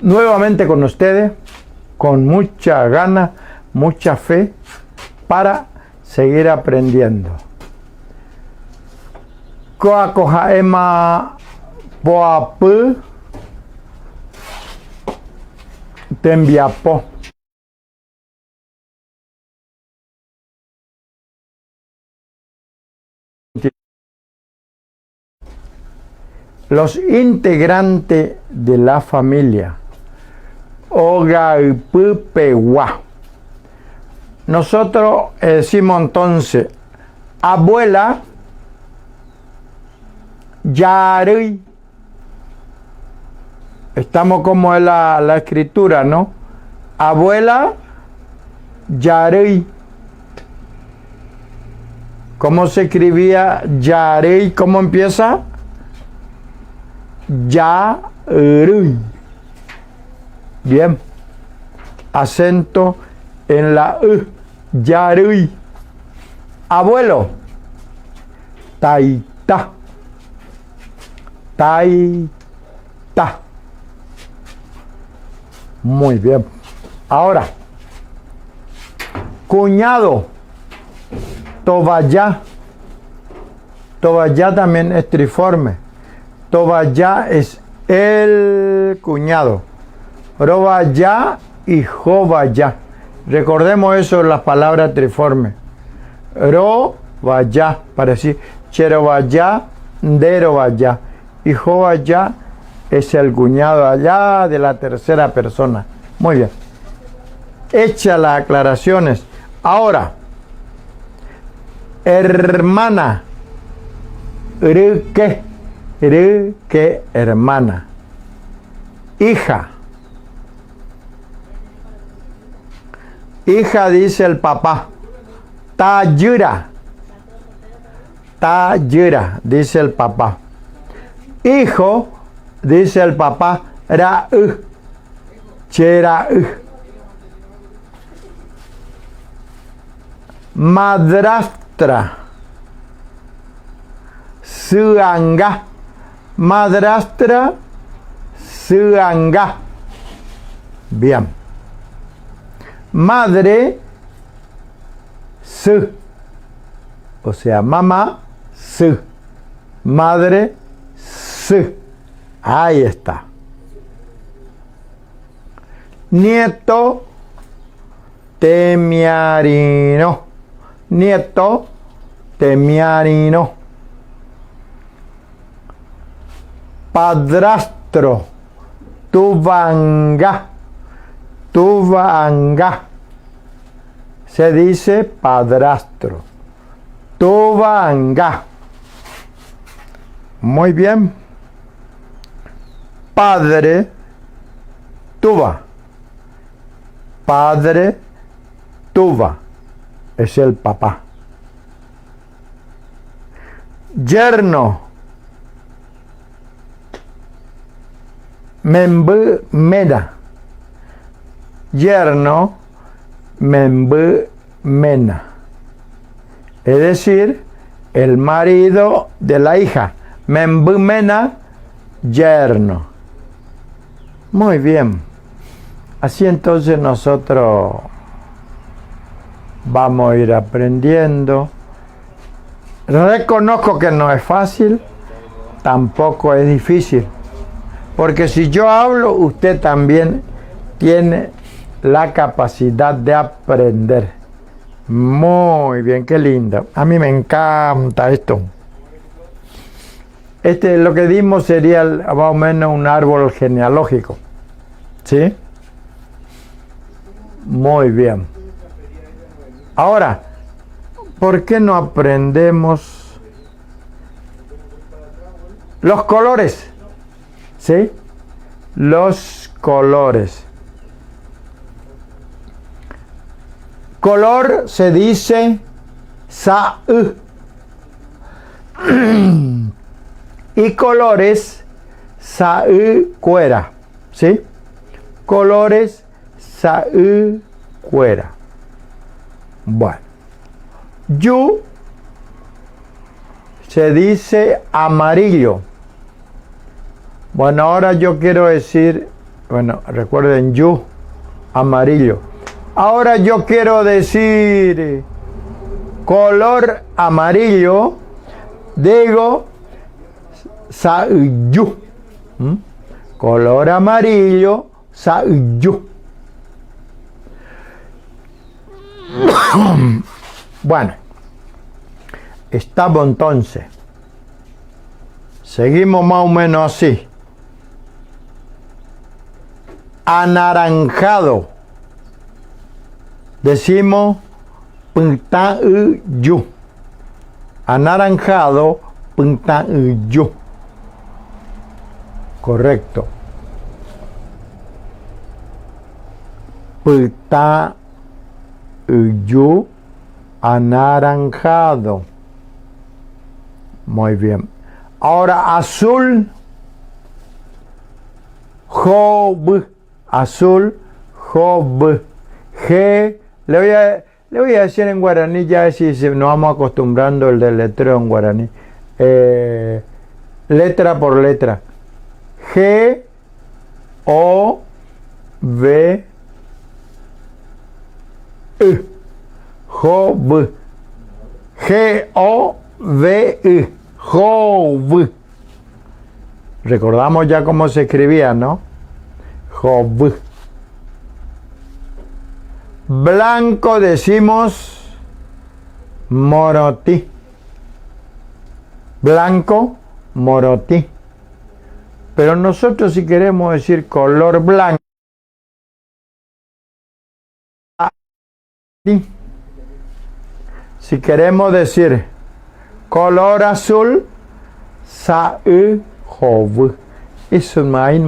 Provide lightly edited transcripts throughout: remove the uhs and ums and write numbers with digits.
nuevamente con ustedes, con mucha gana, mucha fe, para seguir aprendiendo. Koakohaema poapu tembiapo. Los integrantes de la familia. Ogaipupewa. Nosotros decimos entonces, abuela, Yarui. Estamos como en la escritura, ¿no? Abuela, Yarui. ¿Cómo se escribía Yarui? ¿Cómo empieza? Yarui. Bien. Acento en la U. Yarui. Abuelo. Taita. Taita. Muy bien. Ahora. Cuñado. Tobaya. Tobaya también es triforme. Tobaya es el cuñado. Robaya y Jovaya. Recordemos eso en las palabras triformes. Robaya, para decir Cherobaya, Derobaya. Y Jovaya es el cuñado allá de la tercera persona. Muy bien. Hecha las aclaraciones. Ahora, hermana. ¿Qué? Que hermana. Hija. Hija dice el papá. Tayura. Tayura dice el papá. Hijo dice el papá. Ra. Chera. Madrastra. Suanga. Madrastra. Suanga. Bien. Madre. Su. O sea, mamá. Su. Madre. Su. Ahí está. Nieto. Temiarino. Nieto. Temiarino. Padrastro. Tuvanga. Tuvanga. Se dice padrastro. Tuvanga. Muy bien. Padre. Tuva. Padre. Tuva. Es el papá. Yerno. Membu mena. Yerno. Membu mena. Es decir, el marido de la hija. Membu mena. Yerno. Muy bien. Así entonces nosotros vamos a ir aprendiendo. Reconozco que no es fácil, tampoco es difícil. Porque si yo hablo, usted también tiene la capacidad de aprender. Muy bien, qué lindo. A mí me encanta esto. Lo que dimos sería más o menos un árbol genealógico. ¿Sí? Muy bien. Ahora, ¿por qué no aprendemos los colores? ¿Sí? Los colores. Color se dice sa. Y colores sa cuera. ¿Sí? Colores sa cuera. Bueno. Yu se dice amarillo. Bueno, ahora yo quiero decir Bueno, recuerden, yu, amarillo. Ahora yo quiero decir color amarillo, digo sa-yu. Color amarillo, sa-yu. Bueno, estamos entonces. Seguimos más o menos así. Anaranjado. Decimos punta-yu. Anaranjado, punta-yu. Correcto. Punta-yu, anaranjado. Muy bien. Ahora azul, job. Azul, job. G. Le voy a decir en guaraní, ya si nos vamos acostumbrando el deletreo en guaraní. Letra por letra. G, O, V, I. Job. G, O, V, I. Job. Recordamos ya cómo se escribía, ¿no? Job. Blanco decimos morotí. Blanco, morotí. Pero nosotros si queremos decir color blanco, si queremos decir color azul, sa-job. Eso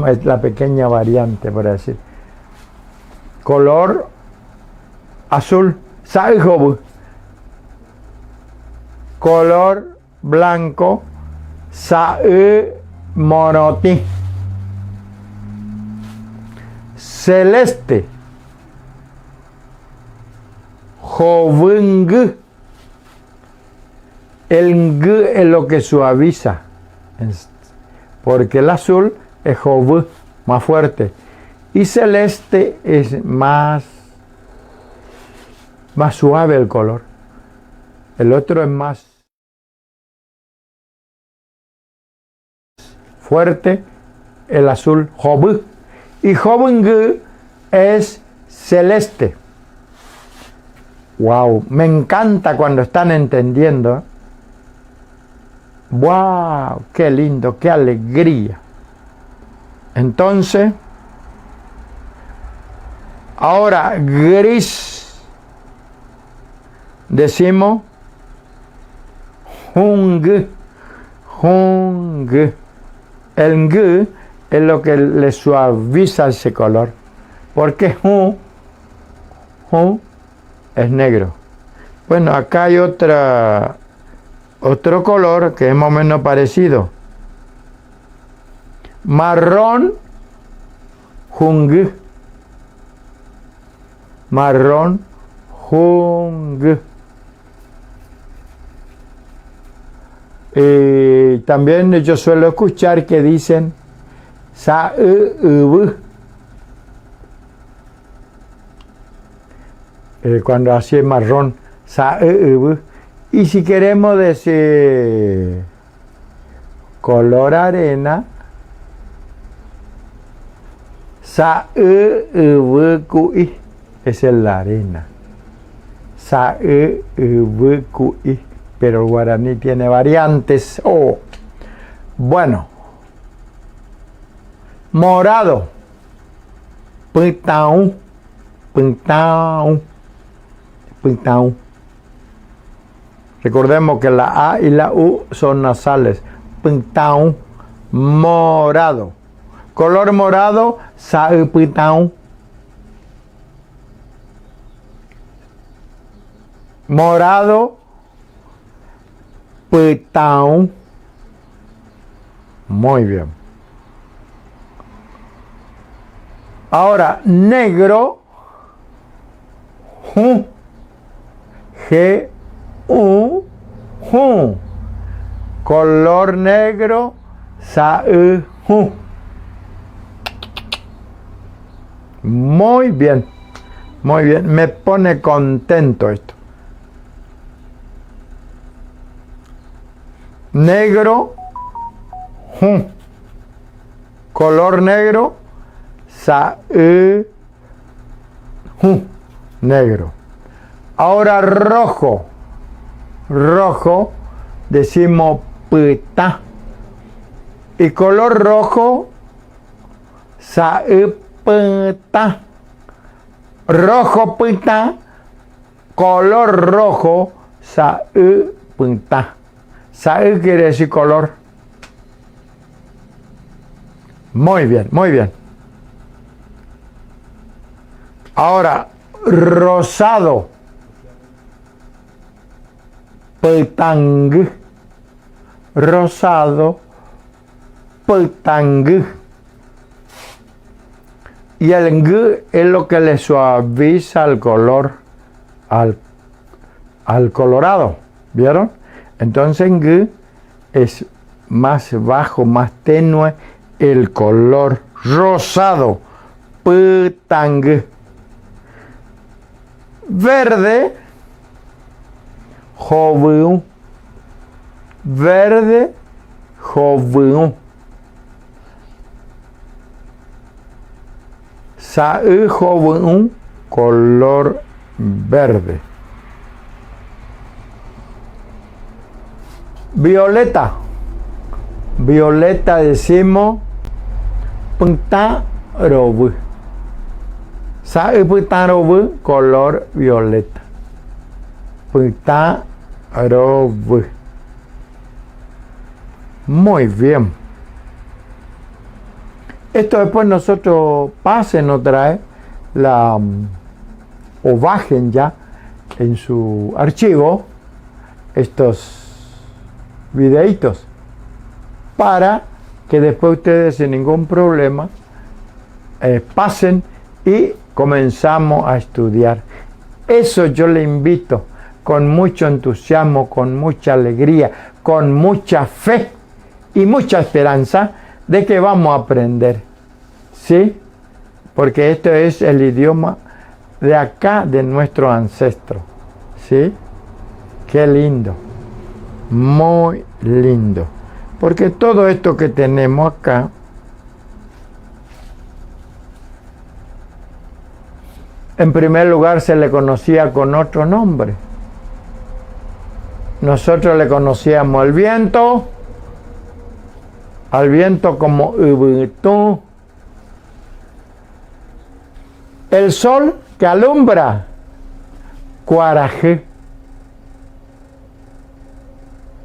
es la pequeña variante para decir color azul, sa-job. Color blanco, sa-morotí. Celeste, jovung. El ng es lo que suaviza, porque el azul es job, más fuerte, y celeste es más suave el color. El otro es más fuerte, el azul, job, y jovung es celeste. Wow, me encanta cuando están entendiendo. ¡Wow! ¡Qué lindo! ¡Qué alegría! Entonces, ahora gris. Decimos hung. Hung. El ng es lo que le suaviza ese color. Porque hung es negro. Bueno, acá hay otro color que es más o menos parecido. Marrón, jung. Marrón, jung. Y también yo suelo escuchar que dicen sa-ub. Cuando así es marrón, sa-ub. Y si queremos decir color arena, sa-ub-kui, esa es la arena. Sa-ub-kui, pero el guaraní tiene variantes. Oh. Bueno, morado, pintao, pintao, pintao. Recordemos que la A y la U son nasales. Pintao, morado. Color morado, sa-pintao. Morado, pintao. Muy bien. Ahora, negro, G, U, Ju. Color negro, sa-u. Muy bien. Muy bien. Me pone contento esto. Negro. Color negro. Negro. Ahora rojo. Rojo. Decimos pita. Y color rojo. Pita. Rojo pita. Color rojo. Pita. Quiere decir color. Muy bien, muy bien. Ahora, rosado. Petang. Rosado. Petang. Y el ng es lo que le suaviza el color al colorado. ¿Vieron? Entonces ng es más bajo, más tenue el color rosado. Petang. Verde. Joven. Verde. Joven. Joven. Color verde. Violeta. Violeta decimos punta robu. Punta robu, color violeta. Punta robu. Muy bien. Esto después nosotros pasen o trae o bajen ya en su archivo estos videitos para que después ustedes sin ningún problema pasen y comenzamos a estudiar. Eso yo le invito con mucho entusiasmo, con mucha alegría, con mucha fe y mucha esperanza de que vamos a aprender, ¿sí? Porque esto es el idioma de acá, de nuestro ancestro, ¿sí? Qué lindo, muy lindo. Porque todo esto que tenemos acá en primer lugar se le conocía con otro nombre. Nosotros le conocíamos al viento como Ubuntu. El sol que alumbra, Cuaraje.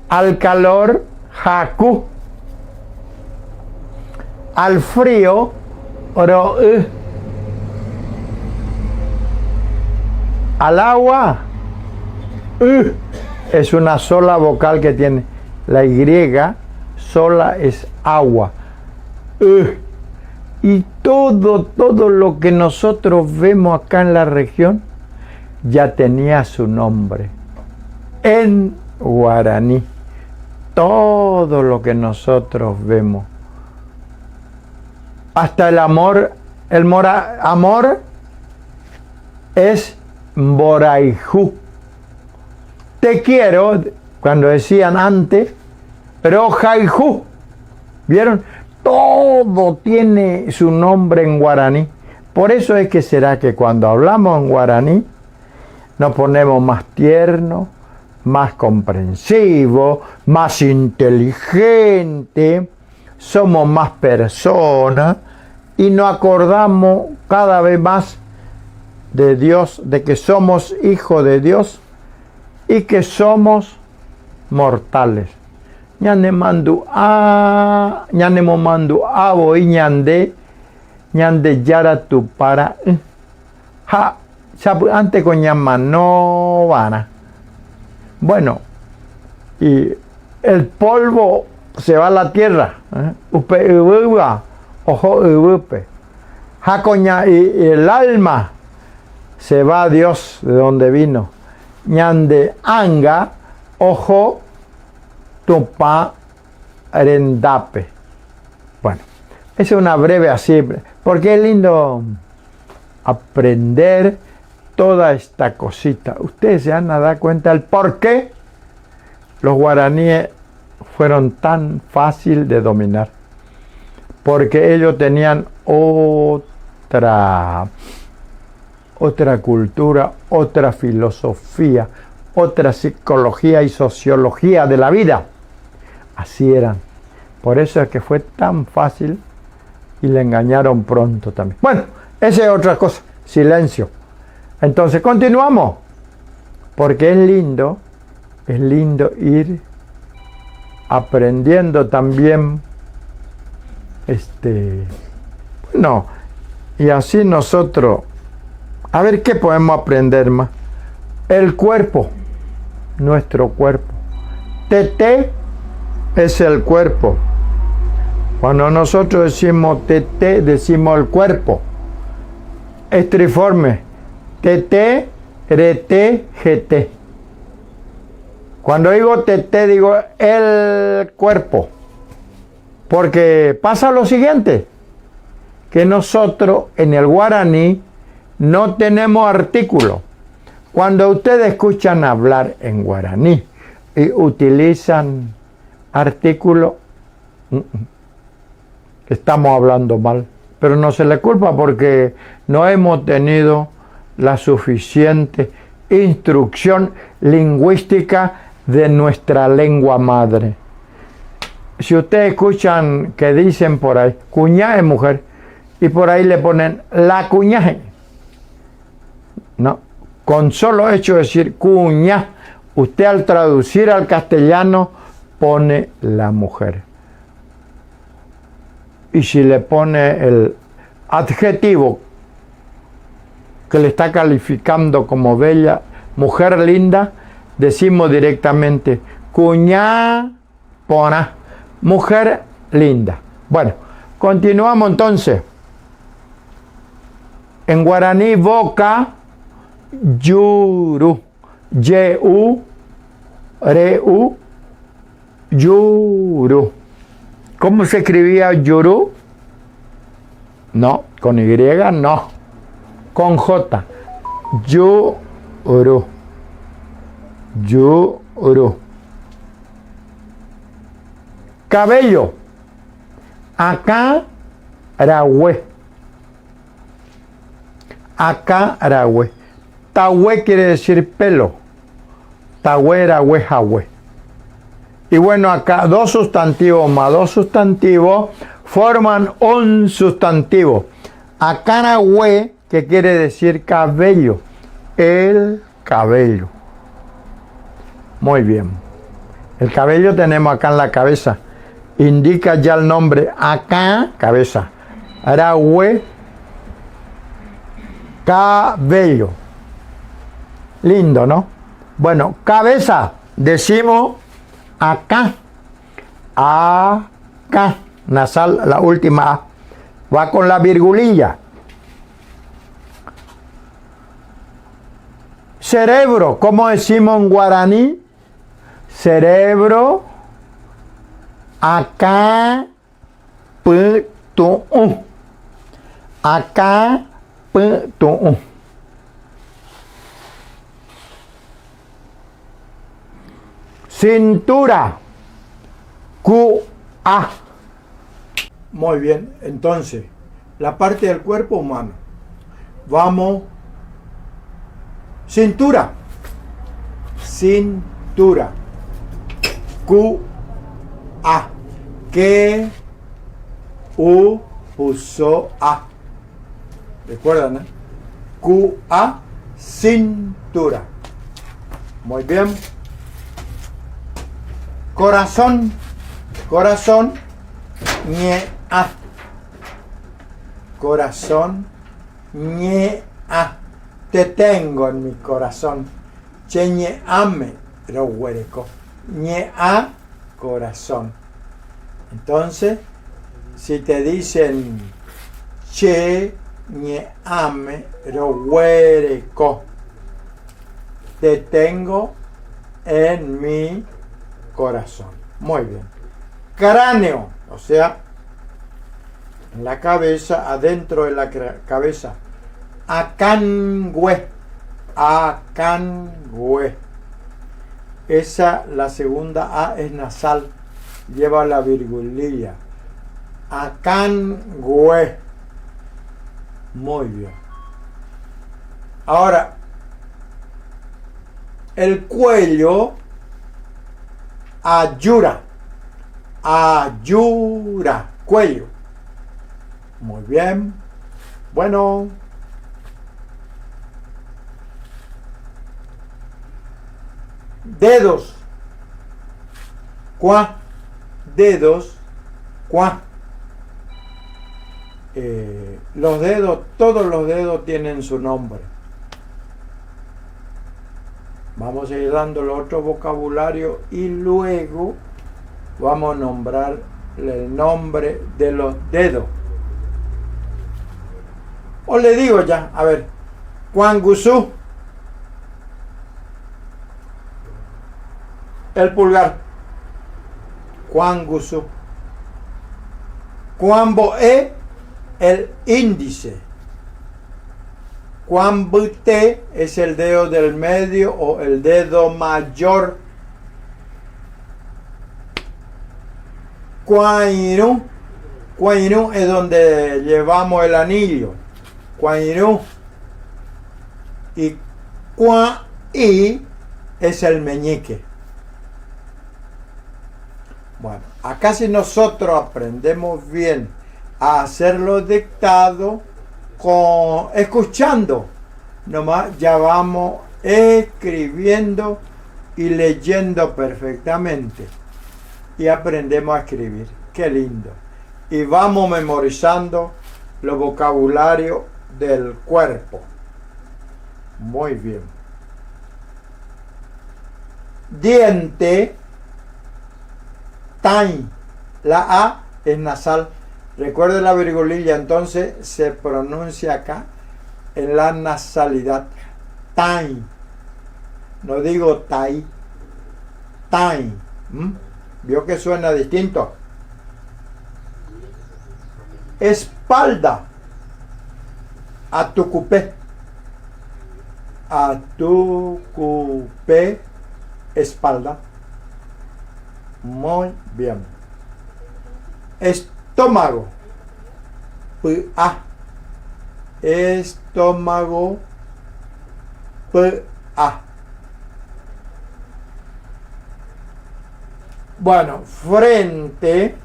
Al calor, Haku. Al frío, Ro. Al agua, es una sola vocal que tiene. La Y sola es agua. Y todo lo que nosotros vemos acá en la región ya tenía su nombre en guaraní. Todo lo que nosotros vemos, hasta el amor, amor es Boraijú. Te quiero, cuando decían antes, Rojaijú. ¿Vieron? Todo tiene su nombre en guaraní. Por eso es que será que cuando hablamos en guaraní nos ponemos más tiernos, más comprensivos, más inteligentes, somos más personas y nos acordamos cada vez más de Dios, de que somos hijos de Dios y que somos mortales. Ñane mandu ñane mo mandu abo y ñande yara tu para ha antes con llama no vana. Bueno, y el polvo se va a la tierra. Upe uva, ojo upe. Ha coña y el alma se va a Dios de donde vino. Ñande anga, ojo tupa rendape. Bueno, es una breve así, porque es lindo aprender toda esta cosita. Ustedes se van a dar cuenta del por qué los guaraníes fueron tan fácil de dominar. Porque ellos tenían otra cultura, otra filosofía, otra psicología y sociología de la vida. Así eran. Por eso es que fue tan fácil y le engañaron pronto también. Bueno, esa es otra cosa. Silencio. Entonces continuamos. Porque es lindo ir aprendiendo también bueno, y así nosotros, a ver qué podemos aprender más. El cuerpo, nuestro cuerpo. Tete es el cuerpo. Cuando nosotros decimos tete, decimos el cuerpo. Estriforme. Tete, rete, gt. Cuando digo tete, digo el cuerpo. Porque pasa lo siguiente, que nosotros en el guaraní no tenemos artículo. Cuando ustedes escuchan hablar en guaraní y utilizan artículo, estamos hablando mal. Pero no se le culpa porque no hemos tenido la suficiente instrucción lingüística de nuestra lengua madre. Si ustedes escuchan que dicen por ahí, cuñá es mujer, y por ahí le ponen la cuñaje. No, con solo hecho de decir cuñá, usted al traducir al castellano pone la mujer. Y si le pone el adjetivo que le está calificando como bella, mujer linda, decimos directamente cuñá pona. Mujer linda. Bueno, continuamos entonces. En guaraní, boca, yuru, yeu, reu, yuru. ¿Cómo se escribía yuru? No, con Y no. Con J. Yuru. Yuru. Cabello. Acá, aragüe. Acá, aragüe. Tagüe quiere decir pelo. Tagüe, aragüe, jagüe. Y bueno, acá dos sustantivos más dos sustantivos forman un sustantivo. Acá, aragüe, que quiere decir cabello. El cabello. Muy bien. El cabello tenemos acá en la cabeza. Indica ya el nombre. Acá, cabeza. Aragüe, cabello. Lindo, ¿no? Bueno, cabeza. Decimos acá. Acá. Nasal, la última A. Va con la virgulilla. Cerebro. ¿Cómo decimos en guaraní? Cerebro. Acá, p, tu, acá, p, tu. Cintura, Q, A. Muy bien, entonces, la parte del cuerpo humano. Vamos. Cintura. Cintura. Q, A. Que U puso A. ¿Recuerdan? Q, A, cintura. Muy bien. Corazón. Corazón. Ñe, A. Corazón. Ñe, A. Te tengo en mi corazón. Che, ñe, ame. Pero huereco. Ñe, A. Corazón. Entonces, si te dicen che, ñe, ame, ro, huereco, te tengo en mi corazón. Muy bien. Cráneo, o sea, en la cabeza, adentro de la cabeza, Acangüe. Acangüe. Esa, la segunda A es nasal. Lleva la virgulilla. Acangüe. Muy bien. Ahora, el cuello, ayura. Ayura. Cuello. Muy bien. Bueno. Dedos. Cuá. Dedos. Cuá. Los dedos, todos los dedos tienen su nombre. Vamos a ir dando el otro vocabulario y luego vamos a nombrar el nombre de los dedos. O le digo ya, a ver, Cuangusú, el pulgar. Cuangusú. Cuamboe, el índice. Cuambute es el dedo del medio o el dedo mayor. Cuairú. Cuairú es donde llevamos el anillo. Cuairú. Y cuaí es el meñique. Bueno, acá si nosotros aprendemos bien a hacer los dictados escuchando, nomás ya vamos escribiendo y leyendo perfectamente y aprendemos a escribir. Qué lindo. Y vamos memorizando los vocabularios del cuerpo. Muy bien. Diente. Tain. La A es nasal. Recuerde la virgulilla, entonces se pronuncia acá en la nasalidad. Tain. No digo tai. Tain. ¿Vio que suena distinto? Espalda. Atucupé. Atucupé. Espalda. Muy bien. Estómago. Pa. Estómago. Pa. Bueno, frente.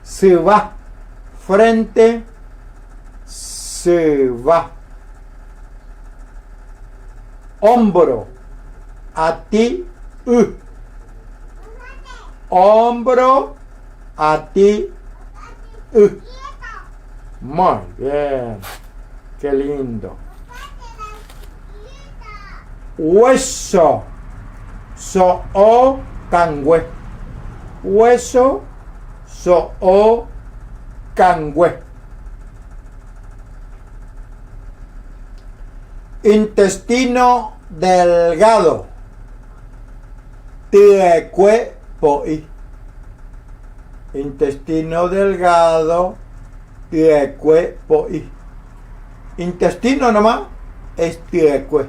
Se va. Frente. Se va. Hombro. A ti. Hombro. A ti. Muy bien. Qué lindo. Hueso. So-o cangüe. Hueso. So-o cangüe. Intestino delgado. Tiecue poi. Intestino delgado. Tiecue poi. Intestino nomás es tiecue.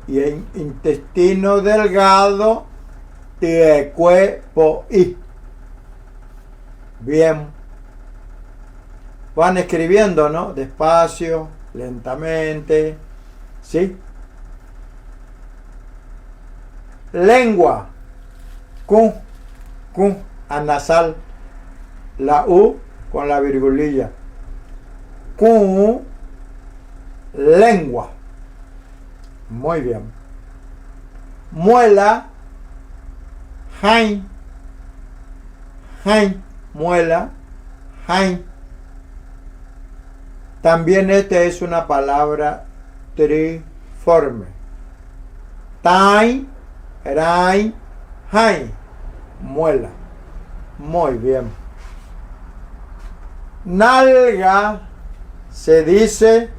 Y el intestino delgado. Tiecue poi. Bien. Van escribiendo, ¿no? Despacio, lentamente. ¿Sí? Lengua. Cu, anasal. La U con la virgulilla. Cu, lengua. Muy bien. Muela. Jain. Jain. Muela. Jain. También esta es una palabra triforme. Tai, rai, hai. Muela. Muy bien. Nalga se dice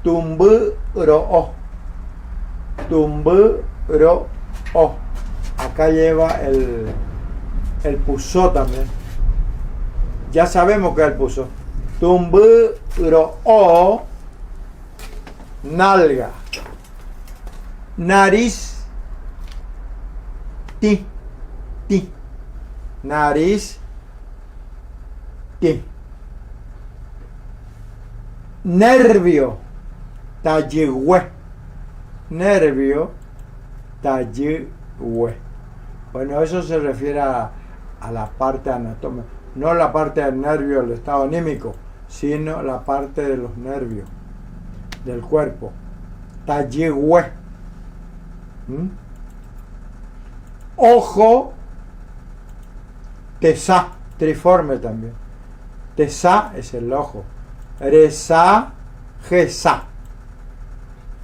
tumburo. Tumburo. Acá lleva el pusó también. Ya sabemos que es el pusó. Tumburo o, nalga. Nariz, ti, ti. Nariz, ti. Nervio, talligüe. Nervio, talligüe. Bueno, eso se refiere a la parte anatómica, no la parte del nervio del estado anímico, sino la parte de los nervios del cuerpo. Talligüe. Ojo, tesá, triforme también. Tesá es el ojo. Resá, gesá.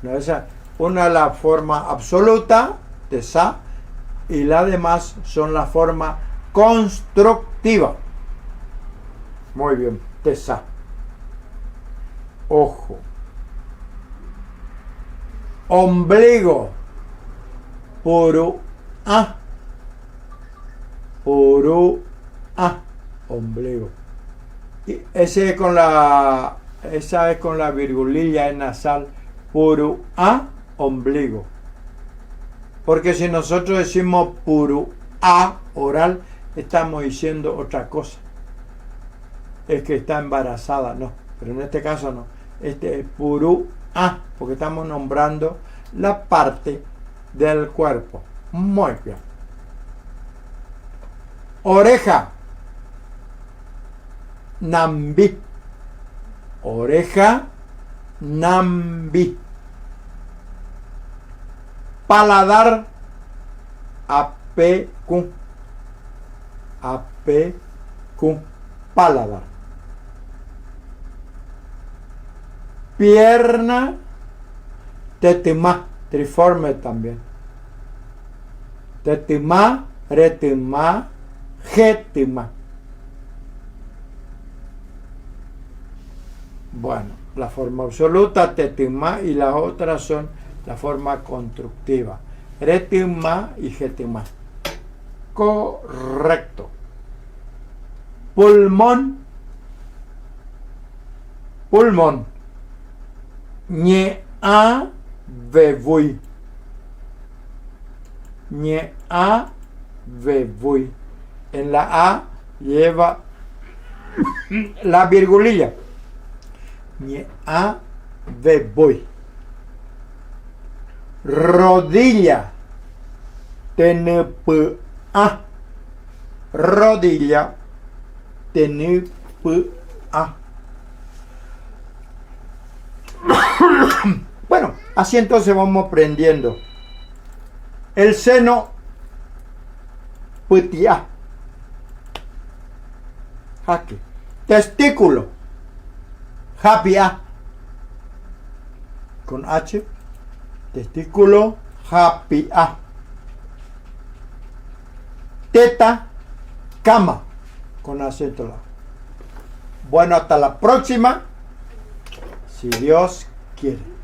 No, esa, una es la forma absoluta, tesá, y la demás son la forma constructiva. Muy bien, tesá. Ojo. Ombligo. Puru a. Puru a. Ombligo. Y esa es con la virgulilla nasal. Puru a. Ombligo. Porque si nosotros decimos puru a oral, estamos diciendo otra cosa. Es que está embarazada, no. Pero en este caso no. Este es puru a, porque estamos nombrando la parte del cuerpo. Muy bien. Oreja. Nambi. Oreja. Nambi. Paladar. Apecu. Apecu. Paladar. Pierna. Tetima. Triforme también. Tetima. Retima. Getima. Bueno, la forma absoluta, tetima, y las otras son la forma constructiva. Retima y getima. Correcto. Pulmón. Pulmón. Ñe a vevui. Ñe a vevui. En la A lleva la virgulilla. Ñe a vevui. Rodilla. Tenpa. Rodilla. Tenpa. Bueno, así entonces vamos aprendiendo. El seno, putia. Jaque. Testículo, japia. Con H. Testículo, japia. Teta, cama. Con acento largo. Bueno, hasta la próxima. Si Dios quiere.